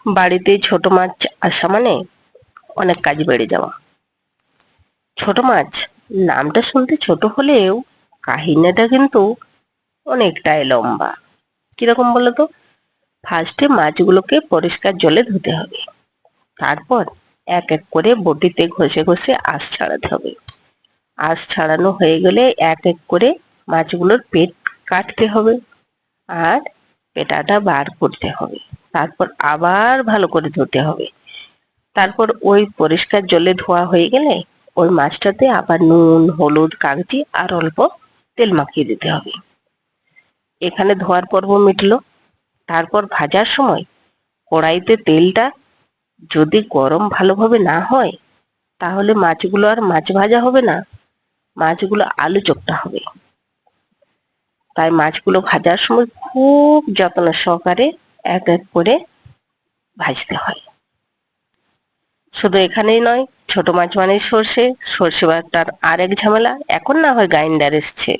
বাড়িতে ছোট মাছ আসা মানে অনেক কাজ বেড়ে যাওয়া। ছোট মাছ নামটা শুনতে ছোট হলেও কাহিনীটা কিন্তু অনেকটাই লম্বা। কিরকম বলতো? ফার্স্টে মাছগুলোকে পরিষ্কার জলে ধুতে হবে। তারপর এক এক করে বটিতে ঘষে ঘষে আঁশ ছাড়াতে হবে। আঁশ ছাড়ানো হয়ে গেলে এক এক করে মাছগুলোর পেট কাটতে হবে আর পেটাটা বার করতে হবে। তারপর আবার ভালো করে ধুতে হবে। তারপর ওই পরিষ্কার জলে ধোয়া হয়ে গেলে ওই মাছটাতে আবার নুন, হলুদ, কাগজি আর অল্প তেল মাখিয়ে দিতে হবে। এখানে ধোয়ার পর্ব মিটলো। তারপর ভাজার সময় কড়াইতে তেলটা যদি গরম ভালোভাবে না হয় তাহলে মাছগুলো আর মাছ ভাজা হবে না, মাছগুলো আলু চোখটা হবে। তাই মাছগুলো ভাজার সময় খুব যত্ন সহকারে এক এক করে ভাজতে হয়। শুধু এখানেই নয়, ছোট মাছ মানে সর্ষে, সর্ষে বাটার আরেক ঝামেলা। এখন না হয় গ্রাইন্ডার এসছে,